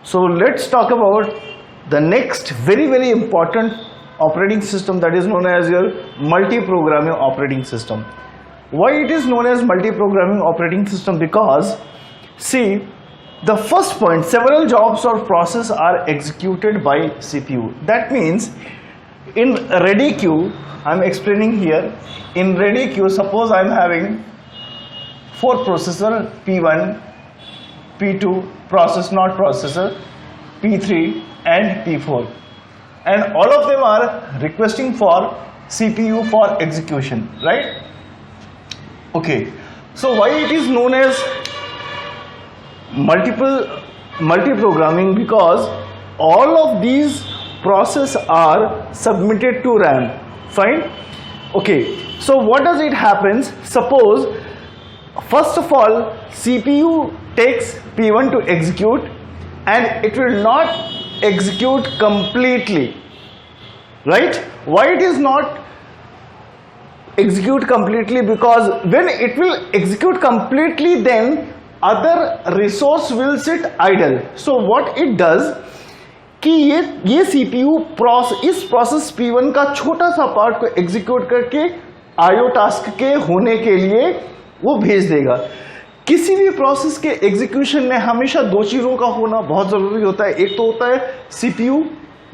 So let's talk about the next very important operating system, that is known as your multi-programming operating system. Why it is known as multi-programming operating system? Because see, the first point, several jobs or processes are executed by CPU. That means in ready queue, I'm explaining here, in ready queue, suppose I'm having 4 processor, P1, P2, process not processor, P3 and P4, and all of them are requesting for CPU for execution, right? Okay, so why it is known as multi-programming? Because all of these processes are submitted to RAM. Fine. Okay, so what does it happens? Suppose first of all CPU takes P1 to execute, and it will not execute completely, right? Why it is not execute completely? Because when it will execute completely, then other resource will sit idle. So what it does कि ये CPU इस process P1 का छोटा सा part को execute करके IO task के होने के लिए वो भेज देगा. किसी भी प्रोसेस के एग्जीक्यूशन में हमेशा 2 चीजों का होना बहुत जरूरी होता है. एक तो होता है CPU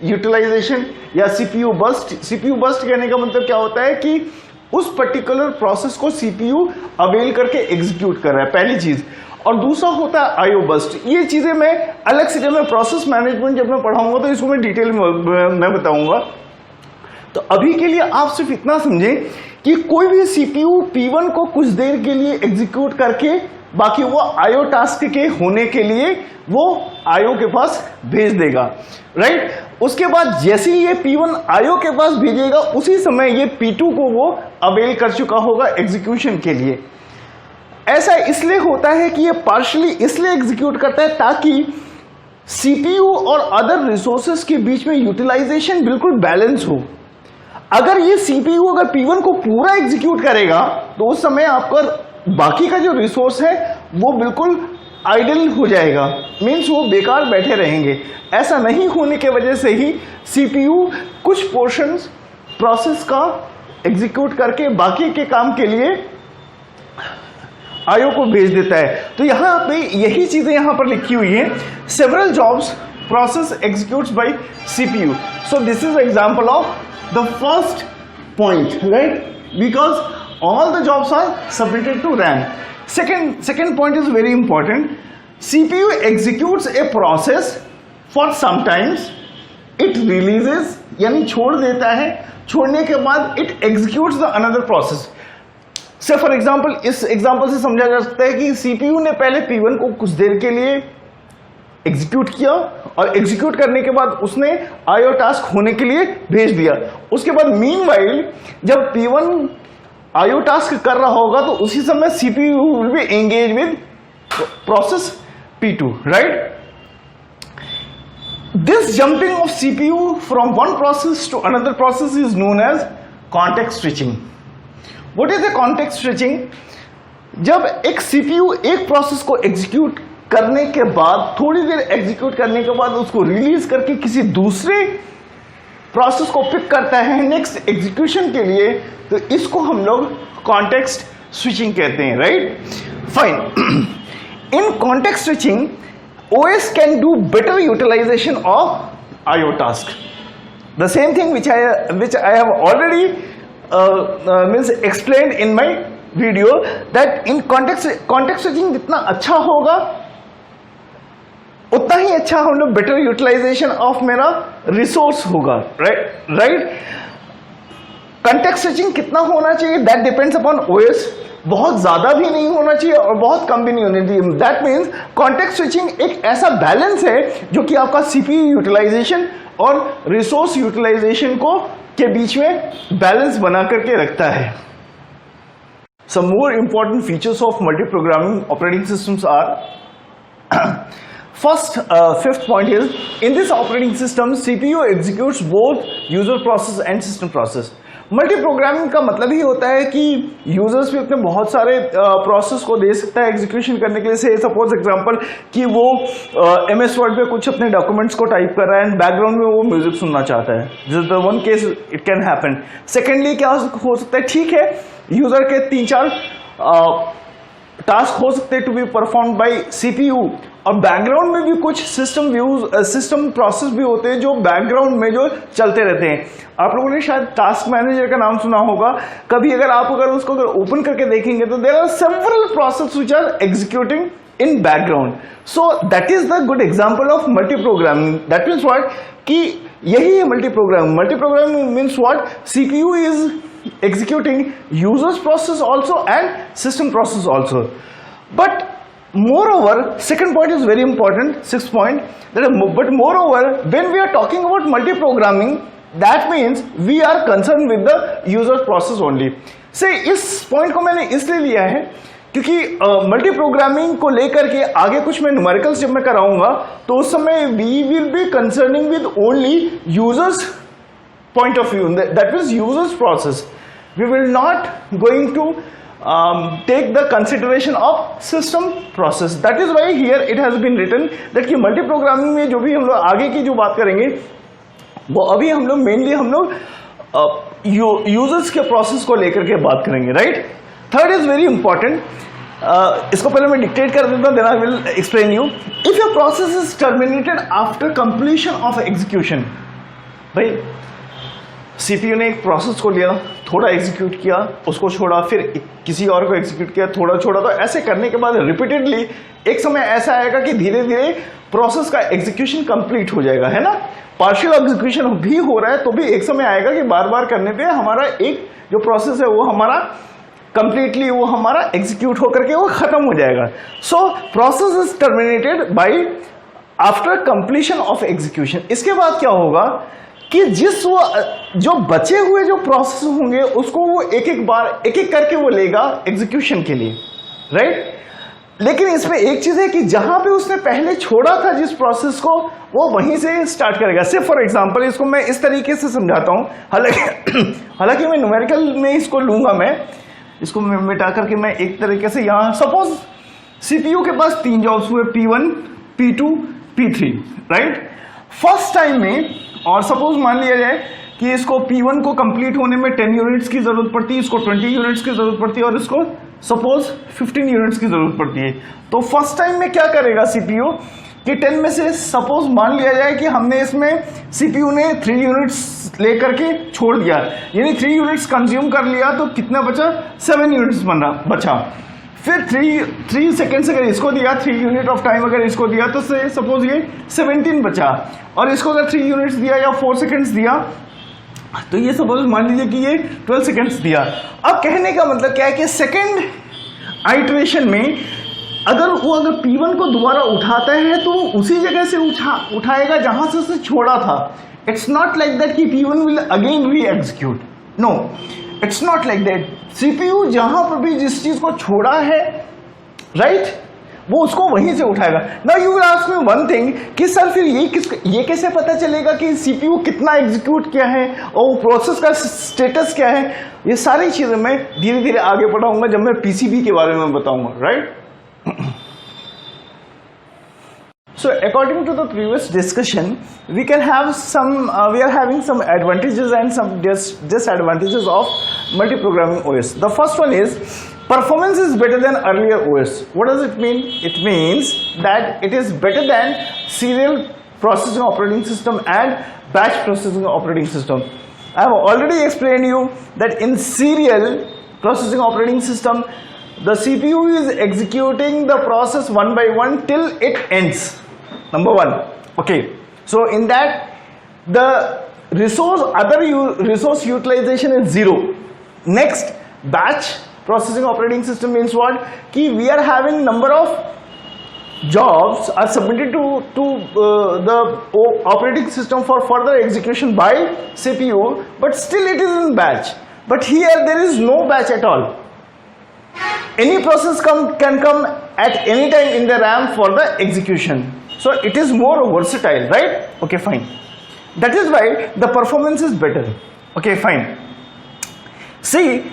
यूटिलाइजेशन या CPU बस्ट. CPU बस्ट कहने का मतलब क्या होता है कि उस पर्टिकुलर प्रोसेस को CPU अवेल करके एग्जीक्यूट कर रहा है, पहली चीज. और दूसरा होता है IO बस्ट. ये चीजें मैं अलग से जब मैं प्रोसेस मैनेजमेंट जब मैं पढ़ाऊंगा तो इसको मैं डिटेल में मैं बताऊंगा. तो अभी के लिए आप सिर्फ इतना समझें कि कोई भी CPU P1 को कुछ देर के लिए एग्जीक्यूट करके बाकी वो IO टास्क के होने के लिए वो IO के पास भेज देगा, राइट? उसके बाद जैसे ही ये P1 IO के पास भेजेगा उसी समय ये P2 को वो अवेल कर चुका होगा एग्जीक्यूशन के लिए. ऐसा इसलिए होता है कि ये पार्शियली इसलिए एग्जीक्यूट करता है ताकि CPU और अदर रिसोर्सेस के बीच में यूटिलाइजेशन बिल्कुल बैलेंस हो. अगर ये CPU अगर P1 को पूरा एग्जीक्यूट करेगा तो उस समय आपका बाकी का जो रिसोर्स है वो बिल्कुल आइडल हो जाएगा, मीन्स वो बेकार बैठे रहेंगे. ऐसा नहीं होने के वजह से ही CPU कुछ पोर्शंस प्रोसेस का एग्जीक्यूट करके बाकी के काम के लिए IO को भेज देता है. तो यहां पे यही चीजें यहां पर लिखी हुई है. Several jobs process executes by CPU. So this is example of the first point, right? Because all the jobs are submitted to RAM. Second point is very important. CPU executes a process for some times. It releases, यानी छोड़ देता है. छोड़ने के बाद it executes the another process. से for example इस example से समझा जा सकता है कि CPU ने पहले P1 को कुछ देर के लिए एग्जीक्यूट किया और एग्जीक्यूट करने के बाद उसने IO टास्क होने के लिए भेज दिया. उसके बाद मीनवाइल जब P1 IO टास्क कर रहा होगा तो उसी समय CPU will be engaged with process P2, right? This jumping of CPU from one process to another process is known as context switching. What is the context switching? जब एक CPU एक process को एग्जीक्यूट करने के बाद थोड़ी देर execute करने के बाद उसको रिलीज करके किसी दूसरे प्रोसेस को पिक करता है नेक्स्ट एग्जीक्यूशन के लिए, तो इसको हम लोग कॉन्टेक्स्ट स्विचिंग कहते हैं, right? Fine. In context switching OS can do better utilisation of IO task. The same thing which I have already means explained in my video that in context switching जितना अच्छा होगा उतना ही अच्छा हम लोग बेटर यूटिलाइजेशन ऑफ मेरा resource होगा, राइट? कॉन्टेक्स्ट स्विचिंग कितना होना चाहिए दैट डिपेंड्स अपॉन OS. बहुत ज्यादा भी नहीं होना चाहिए और बहुत कम भी नहीं होना चाहिए. दैट मीन्स कॉन्टेक्स्ट स्विचिंग एक ऐसा बैलेंस है जो कि आपका CPU यूटिलाइजेशन और रिसोर्स यूटिलाइजेशन को के बीच में बैलेंस बना करके रखता है. Some more important features of multi-programming operating systems are first, fifth point is in this operating system CPU executes both user process and system process. Multi programming का मतलब ही होता है कि यूजर्स भी अपने बहुत सारे प्रोसेस को दे सकता है एग्जीक्यूशन करने के लिए। से सपोज एग्जांपल कि वो MS वर्ड पे कुछ अपने डॉक्यूमेंट्स को टाइप कर रहा है एंड बैकग्राउंड में वो म्यूजिक सुनना चाहता है, this is the one case it can happen. Secondly क्या हो सकता है, ठीक है यूजर के 3-4 टास्क हो सकते हैं to be perform by CPU, और बैकग्राउंड में भी कुछ सिस्टम प्रोसेस भी होते हैं जो बैकग्राउंड में जो चलते रहते हैं। आप लोगों ने शायद टास्क मैनेजर का नाम सुना होगा, कभी अगर उसको ओपन करके देखेंगे तो there are several process which are executing in background. So that is the good example of multi programming. That means what कि यही है multi programming. Multi programming means what, CPU is executing users process also and system process also. But moreover, second point is very important, 6th point, but moreover when we are talking about multi-programming, that means we are concerned with the user process only. से इस point को मैंने इसलिए लिया है क्योंकि multi programming को लेकर के आगे कुछ मैं न्यूमेरिकल्स जब मैं कराऊंगा तो उस समय we will be concerning with only users point of view, that means users process. We will not going to take the consideration of system process. That is why here it has been written that कि multi programming में जो भी हम लोग आगे की जो बात करेंगे वो अभी हम लोग मेनली हम लोग यूजर्स के प्रोसेस को लेकर के बात करेंगे, right. Third is very important, इसको पहले मैं डिक्टेट कर देता हूं, then I will explain you. If your process is terminated after completion of execution, भाई CPU ने एक प्रोसेस को लिया, थोड़ा एग्जीक्यूट किया, उसको छोड़ा, फिर किसी और को एग्जीक्यूट किया, थोड़ा छोड़ा, तो ऐसे करने के बाद रिपीटेडली एक समय ऐसा आएगा कि धीरे धीरे प्रोसेस का एग्जीक्यूशन कंप्लीट हो जाएगा, है ना। पार्शियल एग्जीक्यूशन भी हो रहा है तो भी एक समय आएगा कि बार बार करने पे हमारा एक जो प्रोसेस है वो हमारा कंप्लीटली वो हमारा एग्जीक्यूट होकर के वो खत्म हो जाएगा। So process is terminated bye after completion of execution. इसके बाद क्या होगा कि जो बचे हुए जो प्रोसेस होंगे उसको वो एक एक करके वो लेगा एग्जीक्यूशन के लिए, राइट। लेकिन इसमें एक चीज है कि जहां पे उसने पहले छोड़ा था जिस प्रोसेस को वो वहीं से स्टार्ट करेगा। सिर्फ फॉर एग्जांपल इसको मैं इस तरीके से समझाता हूं, हालांकि मैं न्यूमेरिकल में इसको लूंगा, मैं इसको मिटा करके मैं एक तरीके से यहां सपोज CPU के पास 3 जॉब्स हुए, P1, P2, P3, right. First time में, और सपोज मान लिया जाए कि इसको P1 को कंप्लीट होने में 10 यूनिट्स की जरूरत पड़ती है, इसको 20 यूनिट्स की जरूरत पड़ती है और इसको सपोज 15 यूनिट्स की जरूरत पड़ती है। तो फर्स्ट टाइम में क्या करेगा CPU कि 10 में से सपोज मान लिया जाए कि हमने इसमें CPU ने 3 यूनिट्स लेकर के छोड़ दिया, यानी 3 यूनिट्स कंज्यूम कर लिया, तो कितना बचा, 7 यूनिट्स बचा। फिर 3 सेकेंड्स अगर इसको दिया, 3 यूनिट ऑफ टाइम अगर इसको दिया तो से सपोज ये 17 बचा, और इसको अगर 3 यूनिट्स दिया या 4 सेकेंड्स दिया तो ये सपोज मान लीजिए कि ये 12 सेकेंड्स दिया। अब कहने का मतलब क्या है कि सेकेंड आइटरेशन में अगर P1 को दोबारा उठाता है तो वो उसी जगह से उठाएगा जहां से उसे छोड़ा था। इट्स नॉट लाइक दैट कि P1 will again re execute, no, it's not like that. CPU जहां पर भी जिस चीज को छोड़ा है, राइट, वो उसको वहीं से उठाएगा। Now you will ask me one thing कि सर फिर ये कैसे पता चलेगा कि CPU कितना एग्जीक्यूट किया है और प्रोसेस का स्टेटस क्या है। ये सारी चीजें मैं धीरे धीरे आगे पढ़ाऊंगा जब मैं PCB के बारे में बताऊंगा, right. So according to the previous discussion, we are having some advantages and some disadvantages of multi-programming OS. The first one is performance is better than earlier OS. What does it mean? It means that it is better than serial processing operating system and batch processing operating system. I have already explained you that in serial processing operating system, the CPU is executing the process one by one till it ends. Number one, okay. So in that, the resource utilization is 0. Next, batch processing operating system means what? Ki we are having number of jobs are submitted to the operating system for further execution by CPU, but still it is in batch. But here there is no batch at all. Any process can come at any time in the RAM for the execution. So it is more versatile, right? Okay, fine. That is why the performance is better. Okay, fine. See,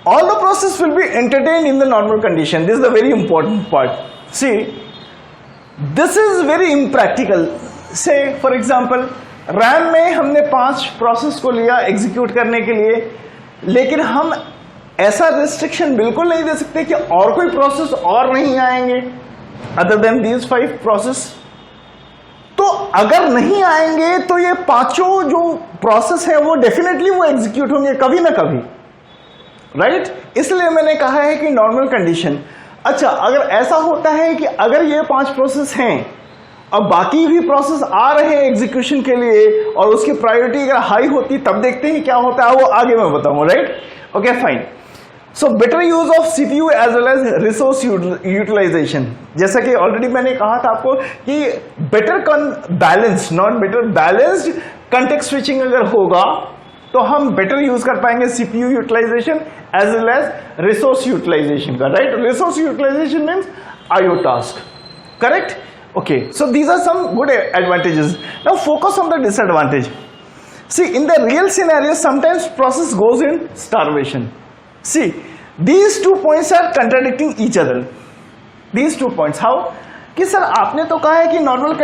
all the process will be entertained in the normal condition. This is the very important part. See, this is very impractical. Say for example, RAM में हमने 5 process को लिया execute करने के लिए, लेकिन हम ऐसा रिस्ट्रिक्शन बिल्कुल नहीं दे सकते कि और कोई प्रोसेस और नहीं आएंगे अदर देन दीज 5 प्रोसेस. तो अगर नहीं आएंगे तो ये पांचों जो प्रोसेस है वो डेफिनेटली वो एग्जीक्यूट होंगे कभी ना कभी, राइट? इसलिए मैंने कहा है कि नॉर्मल कंडीशन. अच्छा, अगर ऐसा होता है कि अगर ये 5 प्रोसेस हैं और बाकी भी प्रोसेस आ रहे हैं एग्जीक्यूशन के लिए और उसकी प्रायोरिटी अगर हाई होती, तब देखते हैं क्या होता है, वो आगे मैं बताऊंगा, right? Okay fine. So better use of CPU as well as resource utilisation. जैसा कि ऑलरेडी मैंने कहा था आपको कि better balance, not better balanced context switching अगर होगा तो हम बेटर यूज कर पाएंगे CPU utilisation as well as resource utilisation का, right? Resource utilisation means IO task, correct? Okay, so these are some good advantages. Now focus on the disadvantage. See, in the real scenario, sometimes process goes in starvation. See, these 2 points are contradicting each other. These 2 points. How? कि sir आपने तो कहा है कि normal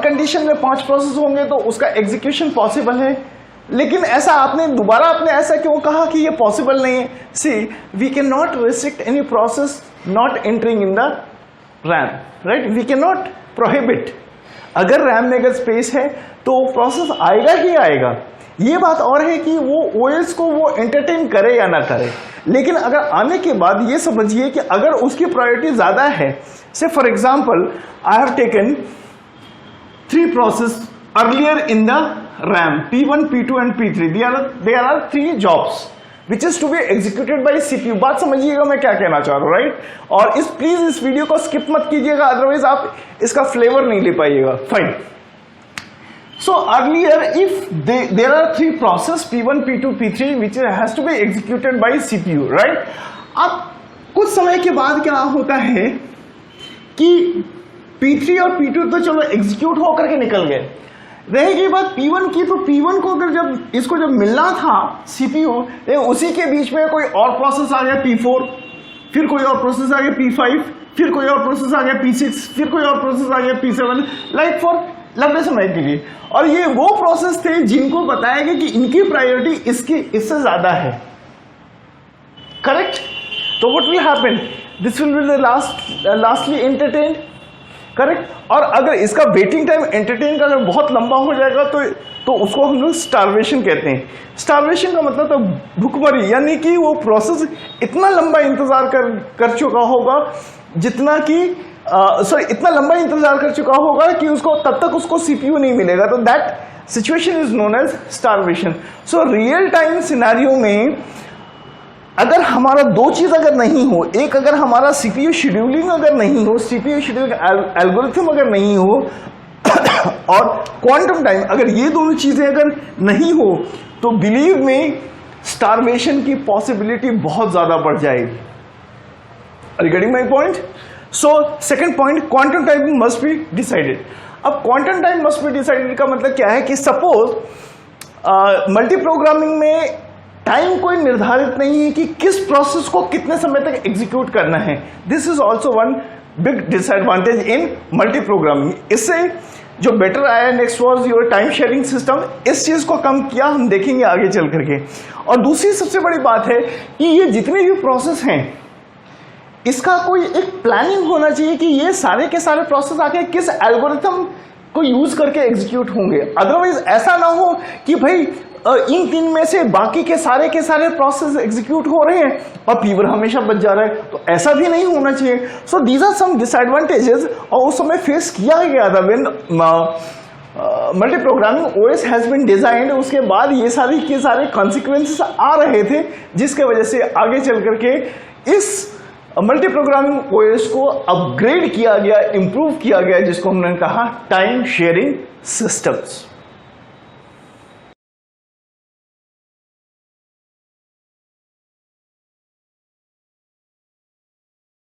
condition में 5 process होंगे तो उसका एग्जीक्यूशन पॉसिबल है, लेकिन ऐसा आपने ऐसा क्यों कहा कि ये पॉसिबल नहीं है? See, we can not restrict any process not entering in the RAM, right? We can not prohibit. अगर रैम में अगर स्पेस है तो प्रोसेस आएगा ही आएगा. ये बात और है कि वो ओएस को वो एंटरटेन करे या ना करे, लेकिन अगर आने के बाद ये समझिए कि अगर उसकी प्रायोरिटी ज्यादा है, say for example I have taken 3 process earlier in the RAM, P1, P2 and P3. There are 3 jobs which is to be executed by CPU. बात समझिएगा मैं क्या कहना चाह रहा हूं, राइट? और प्लीज इस वीडियो को स्किप मत कीजिएगा, अदरवाइज आप इसका फ्लेवर नहीं ले पाइएगा. Fine. So earlier if there are 3 process P1, P2, P3 which has to be executed by CPU, right? अब कुछ समय के बाद क्या होता है कि P3 और P2 तो चलो एग्जीक्यूट होकर के निकल गए, रहेगी बात P1 की. तो P1 को अगर जब मिलना था CPU, उसी के बीच में कोई और प्रोसेस आ गया P4, फिर कोई और प्रोसेस आ गया P5, फिर कोई और प्रोसेस आ गया P6, फिर कोई और प्रोसेस आ गया P7, लाइक फॉर लंबे समय के लिए. और ये वो प्रोसेस थे जिनको बताया गया कि इनकी प्रायोरिटी इससे ज्यादा है, करेक्ट? तो what will happen? This will be the lastly entertained, correct? और अगर इसका वेटिंग टाइम एंटरटेन का अगर बहुत लंबा हो जाएगा तो उसको हम लोग स्टार्वेशन कहते हैं. स्टार्वेशन का मतलब तो भूखमरी, यानी कि वो प्रोसेस इतना लंबा इंतजार कर चुका होगा इतना लंबा इंतजार कर चुका होगा कि उसको तब तक उसको सीपीयू नहीं मिलेगा. तो that situation is known as starvation. So real time scenario में अगर हमारा 2 चीज अगर नहीं हो, एक अगर हमारा सीपीयू शेड्यूलिंग अगर नहीं हो, सीपीयू शेड्यूलिंग एल्गोरिथम अगर नहीं हो और क्वांटम टाइम, अगर ये दोनों चीजें अगर नहीं हो तो बिलीव में स्टार्वेशन की पॉसिबिलिटी बहुत ज्यादा बढ़ जाएगी. Are you getting my point? So second point, quantum time must be decided. अब quantum time must be decided का मतलब क्या है कि सपोज मल्टी प्रोग्रामिंग में टाइम कोई निर्धारित नहीं है कि किस प्रोसेस को कितने समय तक एग्जीक्यूट करना है. This is also one big disadvantage in multi programming. इससे जो बेटर आया next was your time sharing system, इस चीज को कम किया, हम देखेंगे आगे चल करके. और दूसरी सबसे बड़ी बात है कि ये जितने भी प्रोसेस हैं इसका कोई एक प्लानिंग होना चाहिए कि ये सारे के सारे प्रोसेस आके किस एल्गोरिथम को यूज करके एग्जीक्यूट होंगे. अदरवाइज ऐसा ना हो कि भाई इन 3 में से बाकी के सारे प्रोसेस एग्जीक्यूट हो रहे हैं और P1 हमेशा बच जा रहा है, तो ऐसा भी नहीं होना चाहिए. So these are some disadvantages और उस समय फेस किया गया था when multi programming OS has been designed. उसके बाद ये सारे कॉन्सिक्वेंसेस आ रहे थे जिसके वजह से आगे चल करके इस मल्टी प्रोग्रामिंग ओएस को अपग्रेड किया गया, इंप्रूव किया गया, जिसको हमने कहा टाइम शेयरिंग सिस्टम्स.